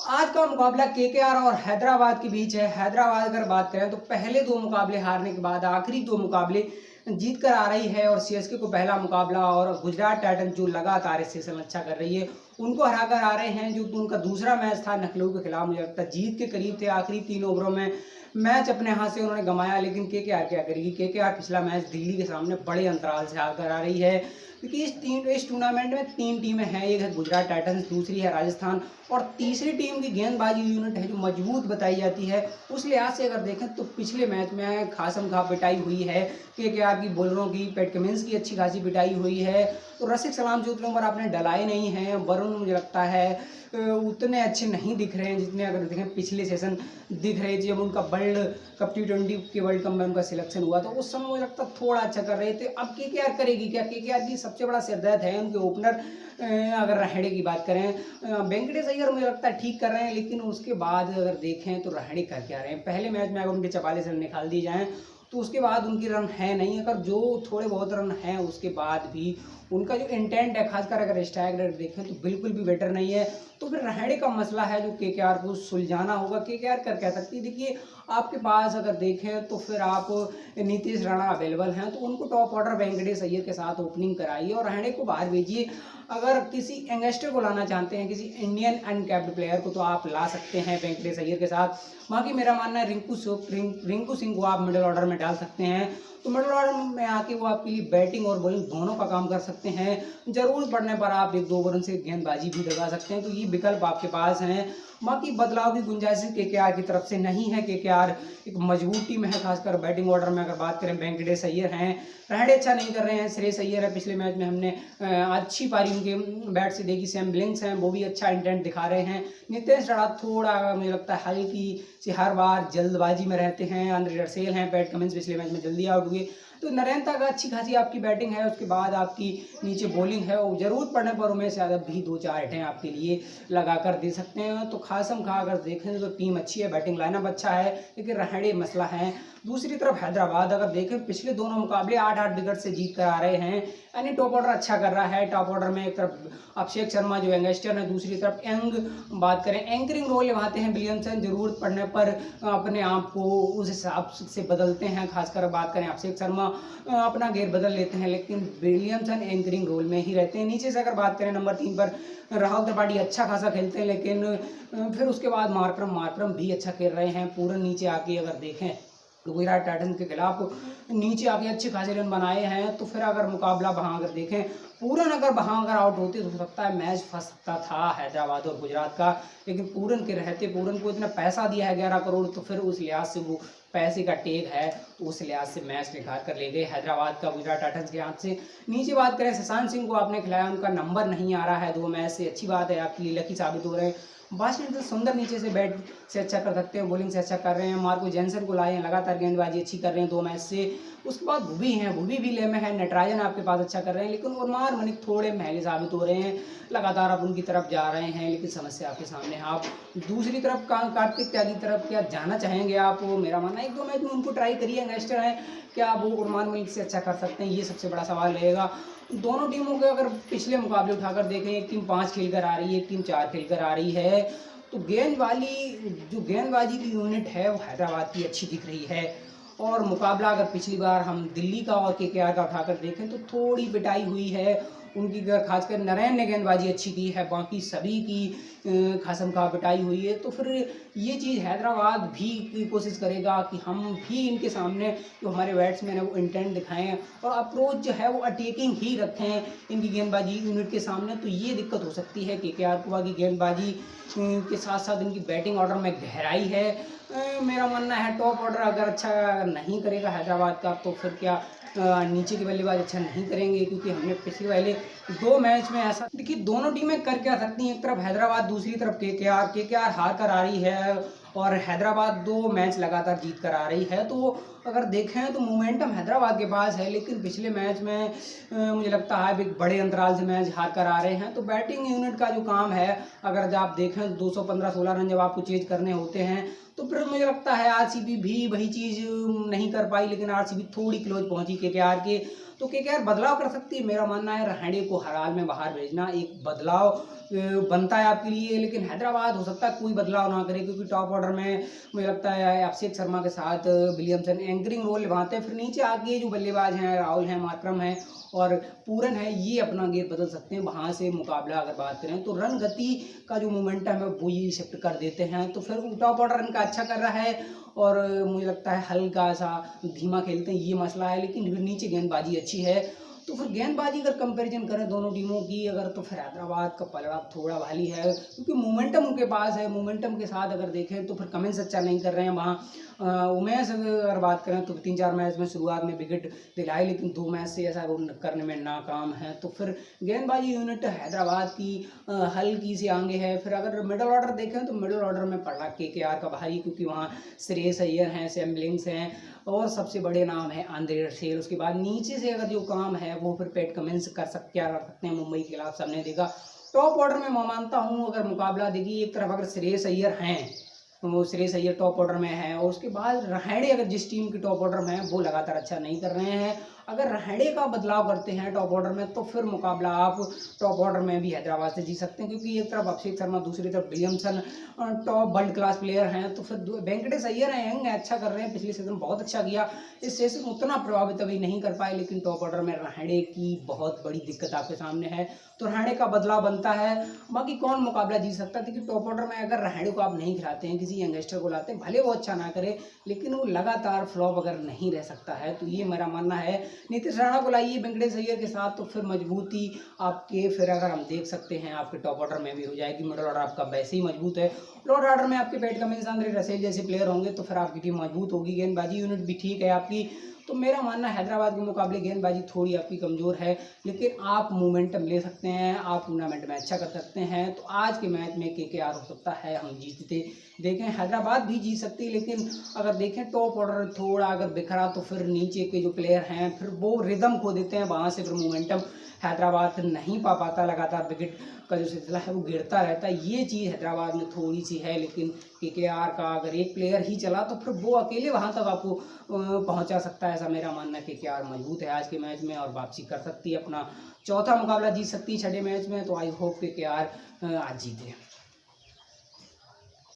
आज का मुकाबला केकेआर और हैदराबाद के बीच है। हैदराबाद अगर बात करें तो पहले दो मुकाबले हारने के बाद आखिरी दो मुकाबले जीत कर आ रही है और सीएसके को पहला मुकाबला और गुजरात टाइटंस जो लगातार इस सीजन अच्छा कर रही है उनको हरा कर आ रहे हैं। जो उनका दूसरा मैच था लखनऊ के खिलाफ, मुझे लगता है जीत के करीब थे। आखिरी 3 ओवरों में मैच अपने हाथ से उन्होंने गंवाया, लेकिन केकेआर क्या करेगी। केकेआर पिछला मैच दिल्ली के सामने बड़े अंतराल से हार कर आ रही है, क्योंकि इस टूर्नामेंट में 3 टीमें हैं। एक है गुजरात टाइटंस, दूसरी है राजस्थान और तीसरी टीम की गेंदबाजी यूनिट है जो मजबूत बताई जाती है। उस लिहाज से अगर देखें तो पिछले मैच में खासम खा पिटाई हुई है केकेआर की बॉलरों की। पैट कमिंस की अच्छी खासी पिटाई हुई है, तो रसिक सलाम जो उतने ओवर आपने डलाए नहीं हैं। वरुण मुझे लगता है उतने अच्छे नहीं दिख रहे हैं जितने अगर देखें पिछले सेशन दिख रहे थे। जब उनका वर्ल्ड कप T20 के वर्ल्ड कप में उनका सिलेक्शन हुआ तो उस समय मुझे लगता थोड़ा अच्छा कर रहे थे। अब केकेआर करेगी क्या? केकेआर की सबसे बड़ा सिरदर्द है उनके ओपनर। अगर रहाणे की बात करें, वेंकटेश अय्यर मुझे लगता है ठीक कर रहे हैं, लेकिन उसके बाद अगर देखें तो रहाणे कर क्या रहे हैं। पहले मैच में अगर उनके 44 रन निकाल दिए जाएँ तो उसके बाद उनकी रन है नहीं। अगर जो थोड़े बहुत रन हैं उसके बाद भी उनका जो इंटेंट है, खासकर अगर स्ट्राइक रेट देखें तो बिल्कुल भी बेटर नहीं है। तो फिर रहाणे का मसला है जो केकेआर को सुलझाना होगा। केकेआर कर क्या सकती है? देखिए आपके पास अगर देखें तो फिर आप नीतीश राणा अवेलेबल हैं, तो उनको टॉप ऑर्डर वेंकटेश अय्यर के साथ ओपनिंग कराइए और रहाणे को बाहर भेजिए। अगर किसी यंगस्टर को लाना चाहते हैं, किसी इंडियन अनकैप्ड प्लेयर को, तो आप ला सकते हैं वेंकटेश अय्यर के साथ। बाकी मेरा मानना है रिंकू सिंह को आप मिडिल ऑर्डर में डाल सकते हैं, तो मिडिल ऑर्डर में आके वो आपके लिए बैटिंग और बॉलिंग दोनों का काम कर सकते हैं। जरूरत पड़ने पर आप 1-2 ओवर से गेंदबाजी भी लगा सकते हैं, तो ये विकल्प आपके पास हैं। बाकी बदलाव की गुंजाइश केकेआर की तरफ से नहीं है। केकेआर एक मजबूत टीम है, खासकर बैटिंग ऑर्डर में अगर बात करें वेंकटेश अय्यर हैं, रहाणे अच्छा नहीं कर रहे हैं, श्रेयस अय्यर है। पिछले मैच में हमने अच्छी पारी उनके बैट से देखी। सैम बिलिंग्स हैं, वो भी अच्छा इंटेंट दिखा रहे हैं। नीतीश राणा थोड़ा मुझे लगता है हल्की सी हर बार जल्दबाजी में रहते हैं। अंद्रे रसेल हैं, पैट कमिंस पिछले मैच में जल्दी आउट हुए। तो नरेंद्र तक अच्छी खासी आपकी बैटिंग है, उसके बाद आपकी नीचे बॉलिंग है और जरूरत पड़ने पर उमेश यादव भी 2-4 हिटें आपके लिए लगा कर दे सकते हैं। तो खासम खा अगर देखें तो टीम अच्छी है, बैटिंग लाइनअप अच्छा है, लेकिन रहाणे मसला है। दूसरी तरफ हैदराबाद अगर देखें पिछले दोनों मुकाबले 8-8 विकेट से जीत कर आ रहे हैं, यानी टॉप ऑर्डर अच्छा कर रहा है। टॉप ऑर्डर में एक तरफ अभिषेक शर्मा जो यंगस्टर है, दूसरी तरफ यंग बात करें एंकरिंग रोल निभाते हैं विलियमसन। जरूरत पड़ने पर अपने आप को उस हिसाब से बदलते हैं। खासकर बात करें अभिषेक शर्मा अपना गेयर बदल लेते हैं, लेकिन विलियमसन एंकरिंग रोल में ही रहते हैं। नीचे से अगर बात करें नंबर 3 पर राहुल त्रिपाठी अच्छा खासा खेलते हैं, लेकिन फिर उसके बाद मार्करम भी अच्छा खेल रहे हैं। पूरन नीचे आके अगर देखें तो गुजरात टाइटंस के खिलाफ नीचे आके अच्छे खासे रन बनाए हैं। तो फिर अगर मुकाबला वहाँ अगर देखें पूरन अगर वहाँ अगर आउट होते तो हो सकता है मैच फंस सकता था हैदराबाद और गुजरात का, लेकिन पूरन के रहते पूरन को इतना पैसा दिया है 11 करोड़, तो फिर उस लिहाज से वो पैसे का टेग है, तो उस लिहाज से मैच निकाल कर ले गए हैदराबाद का गुजरात टाइटंस के हाथ से। नीचे बात करें शशांक सिंह को आपने खिलाया, उनका नंबर नहीं आ रहा है 2 मैच से, अच्छी बात है, आपके लिए लकी साबित हो रहे हैं। वाशिंगटन सुंदर नीचे से बैट से अच्छा कर सकते हैं, बॉलिंग से अच्छा कर रहे हैं। मार्को जेनसन को लाए हैं, लगातार गेंदबाजी अच्छी कर रहे हैं 2 मैच से। उसके बाद भुवी हैं, भुवी भी ले में है, नटराजन आपके पास अच्छा कर रहे हैं, लेकिन उमर मलिक थोड़े महंगे साबित हो रहे हैं। लगातार आप उनकी तरफ जा रहे हैं, लेकिन समस्या आपके सामने है। आप दूसरी तरफ कार्तिक त्यागी तरफ क्या जाना चाहेंगे आप? मेरा मानना है 1-2 मैच में उनको ट्राई करिए, यंगस्टर हैं, क्या वो उमर मलिक से अच्छा कर सकते हैं? ये सबसे बड़ा सवाल रहेगा। दोनों टीमों के अगर पिछले मुकाबले उठाकर देखें, एक टीम 5 खेल कर आ रही है, एक टीम 4 खेल कर आ रही है, तो गेंदबाजी की यूनिट है वो हैदराबाद की अच्छी दिख रही है। और मुकाबला अगर पिछली बार हम दिल्ली का और केकेआर का उठाकर देखें तो थोड़ी पिटाई हुई है उनकी, खासकर नरेन ने गेंदबाजी अच्छी की है, बाकी सभी की खासम खा पिटाई हुई है। तो फिर ये चीज़ हैदराबाद भी की कोशिश करेगा कि हम भी इनके सामने जो हमारे बैट्समैन है वो इंटेंट दिखाएं और अप्रोच जो है वो अटैकिंग ही रखें इनकी गेंदबाजी यूनिट के सामने। तो ये दिक्कत हो सकती है केकेआर को। बाकी गेंदबाजी के साथ साथ इनकी बैटिंग ऑर्डर में गहराई है। मेरा मानना है टॉप ऑर्डर अगर अच्छा नहीं करेगा हैदराबाद का, तो फिर क्या नीचे की बल्लेबाज अच्छा नहीं करेंगे, क्योंकि हमने पिछले वाले 2 मैच में ऐसा देखिए दोनों टीमें कर क्या सकती हैं। एक तरफ हैदराबाद, दूसरी तरफ केकेआर हार कर आ रही है और हैदराबाद 2 मैच लगातार जीत कर आ रही है। तो अगर देखें तो मोमेंटम हैदराबाद के पास है, लेकिन पिछले मैच में मुझे लगता है एक बड़े अंतराल से मैच हार कर आ रहे हैं। तो बैटिंग यूनिट का जो काम है, अगर जब आप देखें 215-16 रन जब आपको चेज करने होते हैं, तो फिर मुझे लगता है आरसीबी भी वही चीज़ नहीं कर पाई, लेकिन आरसीबी थोड़ी क्लोज पहुंची केकेआर के। तो केकेआर बदलाव कर सकती है। मेरा मानना है रहाणे को हर हाल में बाहर भेजना एक बदलाव बनता है आपके लिए, लेकिन हैदराबाद हो सकता है कोई बदलाव ना करे, क्योंकि टॉप ऑर्डर में मुझे लगता है अभिषेक शर्मा के साथ विलियमसन एंकरिंग रोल निभाते हैं। फिर नीचे आके जो बल्लेबाज हैं, राहुल हैं, मार्करम हैं और पूरन है, ये अपना गेयर बदल सकते हैं। वहाँ से मुकाबला अगर बात करें तो रन गति का जो मोमेंटम है वो ये शिफ्ट कर देते हैं। तो फिर टॉप ऑर्डर रन का अच्छा कर रहा है और मुझे लगता है हल्का सा धीमा खेलते हैं, ये मसला है। लेकिन फिर नीचे गेंदबाजी अच्छी है, तो फिर गेंदबाजी अगर कंपैरिजन करें दोनों टीमों की अगर, तो फिर हैदराबाद का पलड़ा थोड़ा भारी है, क्योंकि मोमेंटम उनके पास है। मोमेंटम के साथ अगर देखें तो फिर कमिंस अच्छा नहीं कर रहे हैं वहाँ। उमेश अगर बात करें तो 3-4 मैच में शुरुआत में विकेट दिलाई, लेकिन 2 मैच से ऐसा करने में नाकाम है। तो फिर गेंदबाजी यूनिट हैदराबाद की हल्की सी आगे है। फिर अगर मिडल ऑर्डर देखें तो मिडल ऑर्डर में पड़ा केकेआर का भारी, क्योंकि वहाँ श्रेयस अय्यर हैं, सैम बिलिंग्स हैं और सबसे बड़े नाम है आंद्रे रसेल। उसके बाद नीचे से अगर जो काम है वो फिर पैट कमिंस कर सकते हैं मुंबई के खिलाफ, सबने देखा। टॉप ऑर्डर में मैं मानता हूँ अगर मुकाबला देखिए, एक तरफ अगर श्रेयस अय्यर हैं तो वो श्रेयस अय्यर टॉप ऑर्डर में है, और उसके बाद रहाणे अगर जिस टीम की टॉप ऑर्डर में है वो लगातार अच्छा नहीं कर रहे हैं। अगर रहाणे का बदलाव करते हैं टॉप ऑर्डर में तो फिर मुकाबला आप टॉप ऑर्डर में भी हैदराबाद से जीत सकते हैं, क्योंकि एक तरफ अभिषेक शर्मा, दूसरी तरफ Williamson top world class player हैं। तो फिर वेंकटेश अय्यर हैं, यंग अच्छा कर रहे हैं, पिछले सीजन बहुत अच्छा किया, इस सीजन उतना प्रभावित अभी नहीं कर पाए। लेकिन टॉप ऑर्डर में रहाणे की बहुत बड़ी दिक्कत आपके सामने है, तो रहाणे का बदलाव बनता है। बाकी कौन मुकाबला जीत सकता है, क्योंकि टॉप ऑर्डर में अगर रहाणे को आप नहीं खिलाते हैं, किसी यंगस्टर को लाते हैं, भले वो अच्छा ना करे लेकिन वो लगातार फ्लॉप अगर नहीं रह सकता है। तो ये मेरा मानना है। नीतीश राणा को लाइए वेंकटेश अय्यर के साथ, तो फिर मजबूती आपके फिर अगर हम देख सकते हैं आपके टॉप ऑर्डर में भी हो जाएगी। मिडल ऑर्डर आपका वैसे ही मजबूत है, लोअर ऑर्डर में आपके पैट कमिंस, आंद्रे रसेल जैसे प्लेयर होंगे तो फिर आपकी टीम मजबूत होगी। गेंदबाजी यूनिट भी ठीक है आपकी। तो मेरा मानना है हैदराबाद के मुकाबले गेंदबाजी थोड़ी आपकी कमज़ोर है, लेकिन आप मोमेंटम ले सकते हैं, आप टूर्नामेंट में अच्छा कर सकते हैं। तो आज के मैच में केकेआर हो सकता है हम जीतते देखें, हैदराबाद भी जीत सकती है। लेकिन अगर देखें टॉप ऑर्डर थोड़ा अगर बिखरा तो फिर नीचे के जो प्लेयर हैं फिर वो रिदम खो देते हैं, वहाँ से फिर मोमेंटम हैदराबाद नहीं पा पाता, लगातार विकेट का जो सिलसिला है वो गिरता रहता है। ये चीज़ हैदराबाद में थोड़ी सी है। लेकिन केकेआर का अगर एक प्लेयर ही चला तो फिर वो अकेले वहाँ तक आपको पहुँचा सकता है, ऐसा मेरा मानना है। केकेआर मजबूत है आज के मैच में और वापसी कर सकती है, अपना चौथा मुकाबला जीत सकती है 6ठे मैच में। तो आई होप केकेआर आज जीते।